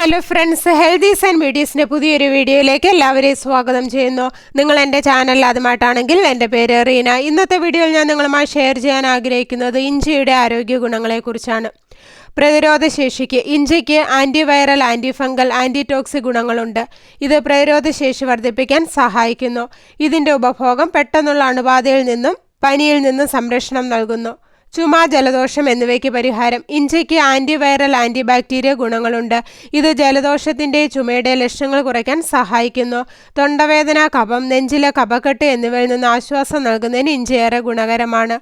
Hello friends, healthies and ബ്യൂട്ടീസിൻ്റെ പുതിയൊരു വീഡിയോയിലേക്ക് എല്ലാവരെയും സ്വാഗതം ചെയ്യുന്നു. നിങ്ങൾ എൻ്റെ ചാനൽ ആദ്യമായിട്ടാണെങ്കിൽ എൻ്റെ പേര് റീന. ഇന്നത്തെ വീഡിയോയിൽ ഞാൻ നിങ്ങളുമായി ഷെയർ ചെയ്യാൻ ആഗ്രഹിക്കുന്നത് ഇഞ്ചിയുടെ ആരോഗ്യ ഗുണങ്ങളെക്കുറിച്ചാണ്. പ്രതിരോധ ശേഷിക്ക് ഇഞ്ചിക്ക് ആൻറ്റിവൈറൽ, ആൻറ്റിഫംഗൽ, ആൻറ്റിടോക്സിക് ഗുണങ്ങളുണ്ട്. ഇത് പ്രതിരോധ ശേഷി വർദ്ധിപ്പിക്കാൻ സഹായിക്കുന്നു. ഇതിൻ്റെ ഉപഭോഗം പെട്ടെന്നുള്ള അണുബാധയിൽ നിന്നും പനിയിൽ നിന്നും സംരക്ഷണം നൽകുന്നു. ചുമ, ജലദോഷം എന്നിവയ്ക്ക് പരിഹാരം. ഇഞ്ചിക്ക് ആൻറ്റിവൈറൽ, ആൻറ്റിബാക്ടീരിയ ഗുണങ്ങളുണ്ട്. ഇത് ജലദോഷത്തിൻ്റെ ചുമയുടെ ലക്ഷണങ്ങൾ കുറയ്ക്കാൻ സഹായിക്കുന്നു. തൊണ്ടവേദന, കഫം, നെഞ്ചിലെ കഫക്കെട്ട് എന്നിവയിൽ നിന്ന് ആശ്വാസം നൽകുന്നതിന് ഇഞ്ചി ഏറെ ഗുണകരമാണ്.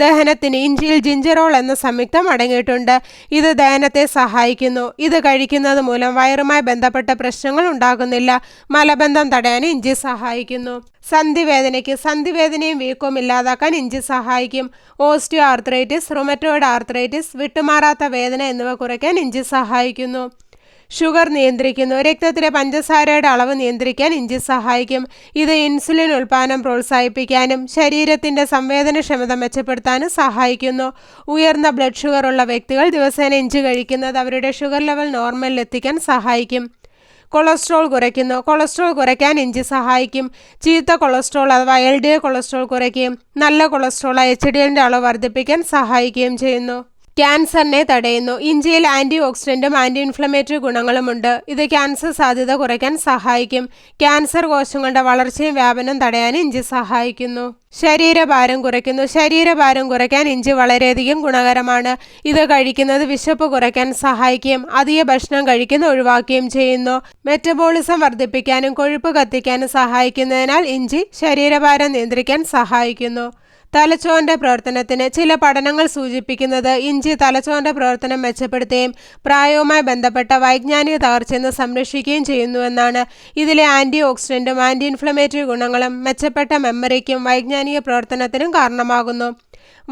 ദഹനത്തിന് ഇഞ്ചിയിൽ ജിഞ്ചറോൾ എന്ന സംയുക്തം അടങ്ങിയിട്ടുണ്ട്. ഇത് ദഹനത്തെ സഹായിക്കുന്നു. ഇത് കഴിക്കുന്നത് മൂലം വയറുമായി ബന്ധപ്പെട്ട പ്രശ്നങ്ങൾ ഉണ്ടാകുന്നില്ല. മലബന്ധം തടയാൻ ഇഞ്ചി സഹായിക്കുന്നു. സന്ധിവേദനയ്ക്ക് സന്ധിവേദനയും വീക്കവും ഇല്ലാതാക്കാൻ ഇഞ്ചി സഹായിക്കും. ഓസ്റ്റിയോ ആർത്രൈറ്റിസ്, റൊമറ്റോയിഡ് ആർത്രൈറ്റിസ്, വിട്ടുമാറാത്ത വേദന എന്നിവ കുറയ്ക്കാൻ ഇഞ്ചി സഹായിക്കുന്നു. ഷുഗർ നിയന്ത്രിക്കുന്നു. രക്തത്തിലെ പഞ്ചസാരയുടെ അളവ് നിയന്ത്രിക്കാൻ ഇഞ്ചി സഹായിക്കും. ഇത് ഇൻസുലിൻ ഉൽപ്പാദനം പ്രോത്സാഹിപ്പിക്കാനും ശരീരത്തിൻ്റെ സംവേദനക്ഷമത മെച്ചപ്പെടുത്താനും സഹായിക്കുന്നു. ഉയർന്ന ബ്ലഡ് ഷുഗർ ഉള്ള വ്യക്തികൾ ദിവസേന ഇഞ്ചി കഴിക്കുന്നത് അവരുടെ ഷുഗർ ലെവൽ നോർമലിൽ എത്തിക്കാൻ സഹായിക്കും. കൊളസ്ട്രോൾ കുറയ്ക്കുന്നു. കൊളസ്ട്രോൾ കുറയ്ക്കാൻ ഇഞ്ചി സഹായിക്കും. ചീത്ത കൊളസ്ട്രോൾ അഥവാ LDL കൊളസ്ട്രോൾ കുറയ്ക്കുകയും നല്ല കൊളസ്ട്രോൾ HDLൻ്റെ അളവ് വർദ്ധിപ്പിക്കാൻ സഹായിക്കുകയും ചെയ്യുന്നു. ക്യാൻസറിനെ തടയുന്നു. ഇഞ്ചിയിൽ ആൻറ്റി ഓക്സിഡൻറ്റും ആൻറ്റി ഇൻഫ്ലമേറ്ററി ഗുണങ്ങളുമുണ്ട്. ഇത് ക്യാൻസർ സാധ്യത കുറയ്ക്കാൻ സഹായിക്കും. ക്യാൻസർ കോശങ്ങളുടെ വളർച്ചയും വ്യാപനം തടയാൻ ഇഞ്ചി സഹായിക്കുന്നു. ശരീരഭാരം കുറയ്ക്കുന്നു. ശരീരഭാരം കുറയ്ക്കാൻ ഇഞ്ചി വളരെയധികം ഗുണകരമാണ്. ഇത് കഴിക്കുന്നത് വിശപ്പ് കുറയ്ക്കാൻ സഹായിക്കുകയും അധിക ഭക്ഷണം കഴിക്കുന്നത് ഒഴിവാക്കുകയും ചെയ്യുന്നു. മെറ്റബോളിസം വർദ്ധിപ്പിക്കാനും കൊഴുപ്പ് കത്തിക്കാനും സഹായിക്കുന്നതിനാൽ ഇഞ്ചി ശരീരഭാരം നിയന്ത്രിക്കാൻ സഹായിക്കുന്നു. തലച്ചോറിൻ്റെ പ്രവർത്തനത്തിന് ചില പഠനങ്ങൾ സൂചിപ്പിക്കുന്നത് ഇഞ്ചി തലച്ചോറിൻ്റെ പ്രവർത്തനം മെച്ചപ്പെടുത്തുകയും പ്രായവുമായി ബന്ധപ്പെട്ട വൈജ്ഞാനിക തകർച്ചയിൽ നിന്ന് സംരക്ഷിക്കുകയും ചെയ്യുന്നുവെന്നാണ്. ഇതിലെ ആൻറ്റി ഓക്സിഡൻറ്റും ആൻറ്റി ഇൻഫ്ലമേറ്ററി ഗുണങ്ങളും മെച്ചപ്പെട്ട മെമ്മറിക്കും വൈജ്ഞാനിക പ്രവർത്തനത്തിനും കാരണമാകുന്നു.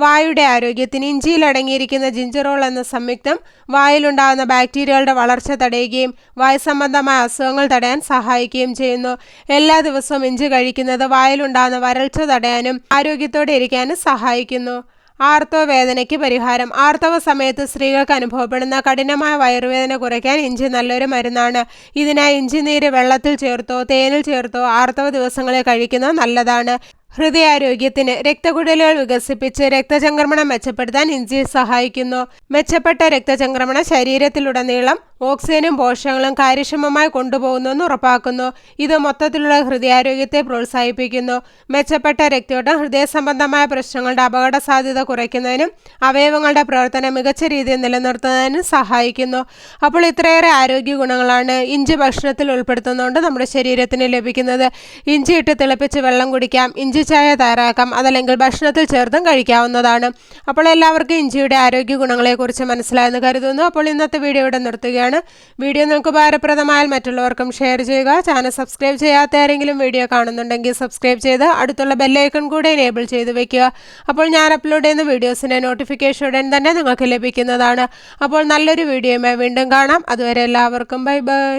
വായുടെ ആരോഗ്യത്തിന് ഇഞ്ചിയിൽ അടങ്ങിയിരിക്കുന്ന ജിഞ്ചറോൾ എന്ന സംയുക്തം വായിലുണ്ടാകുന്ന ബാക്ടീരിയകളുടെ വളർച്ച തടയുകയും വായു സംബന്ധമായ അസുഖങ്ങൾ തടയാൻ സഹായിക്കുകയും ചെയ്യുന്നു. എല്ലാ ദിവസവും ഇഞ്ചി കഴിക്കുന്നത് വായിലുണ്ടാകുന്ന വരൾച്ച തടയാനും ആരോഗ്യത്തോടെ ഇരിക്കാനും സഹായിക്കുന്നു. ആർത്തവ വേദനയ്ക്ക് പരിഹാരം. ആർത്തവ സമയത്ത് സ്ത്രീകൾക്ക് അനുഭവപ്പെടുന്ന കഠിനമായ വയറുവേദന കുറയ്ക്കാൻ ഇഞ്ചി നല്ലൊരു മരുന്നാണ്. ഇതിനായി ഇഞ്ചി നീര് വെള്ളത്തിൽ ചേർത്തോ തേനിൽ ചേർത്തോ ആർത്തവ ദിവസങ്ങളിൽ കഴിക്കുന്നത് നല്ലതാണ്. ഹൃദയാരോഗ്യത്തിന് രക്തക്കുഴലുകൾ വികസിപ്പിച്ച് രക്തചംക്രമണം മെച്ചപ്പെടുത്താൻ ഇഞ്ചി സഹായിക്കുന്നു. മെച്ചപ്പെട്ട രക്തചംക്രമണം ശരീരത്തിലുടനീളം ഓക്സിജനും പോഷകങ്ങളും കാര്യക്ഷമമായി കൊണ്ടുപോകുന്നുവെന്ന് ഉറപ്പാക്കുന്നു. ഇത് മൊത്തത്തിലുള്ള ഹൃദയാരോഗ്യത്തെ പ്രോത്സാഹിപ്പിക്കുന്നു. മെച്ചപ്പെട്ട രക്തയോട്ടം ഹൃദയ സംബന്ധമായ പ്രശ്നങ്ങളുടെ അപകട സാധ്യത കുറയ്ക്കുന്നതിനും അവയവങ്ങളുടെ പ്രവർത്തനം മികച്ച രീതിയിൽ നിലനിർത്തുന്നതിനും സഹായിക്കുന്നു. അപ്പോൾ ഇത്രയേറെ ആരോഗ്യ ഗുണങ്ങളാണ് ഇഞ്ചി ഭക്ഷണത്തിൽ ഉൾപ്പെടുത്തുന്നതുകൊണ്ട് നമ്മുടെ ശരീരത്തിന് ലഭിക്കുന്നത്. ഇഞ്ചി ഇട്ട് തിളപ്പിച്ച് വെള്ളം കുടിക്കാം. ഇഞ്ചി ചായ തയ്യാറാക്കാം. അതല്ലെങ്കിൽ ഭക്ഷണത്തിൽ ചേർത്തും കഴിക്കാവുന്നതാണ്. അപ്പോൾ എല്ലാവർക്കും ഇഞ്ചിയുടെ ആരോഗ്യ ഗുണങ്ങളെക്കുറിച്ച് മനസ്സിലായെന്ന് കരുതുന്നു. അപ്പോൾ ഇന്നത്തെ വീഡിയോ ഇവിടെ നിർത്തുകയാണ്. വീഡിയോ നിങ്ങൾക്ക് ഉപകാരപ്രദമായാൽ മറ്റുള്ളവർക്കും ഷെയർ ചെയ്യുക. ചാനൽ സബ്സ്ക്രൈബ് ചെയ്യാത്ത ആരെങ്കിലും വീഡിയോ കാണുന്നുണ്ടെങ്കിൽ സബ്സ്ക്രൈബ് ചെയ്ത് അടുത്തുള്ള ബെല്ലൈക്കൺ കൂടെ എനേബിൾ ചെയ്ത് വെക്കുക. അപ്പോൾ ഞാൻ അപ്ലോഡ് ചെയ്യുന്ന വീഡിയോസിൻ്റെ നോട്ടിഫിക്കേഷൻ ഉടൻ തന്നെ നിങ്ങൾക്ക് ലഭിക്കുന്നതാണ്. അപ്പോൾ നല്ലൊരു വീഡിയോയുമായി വീണ്ടും കാണാം. അതുവരെ എല്ലാവർക്കും ബൈ ബൈ.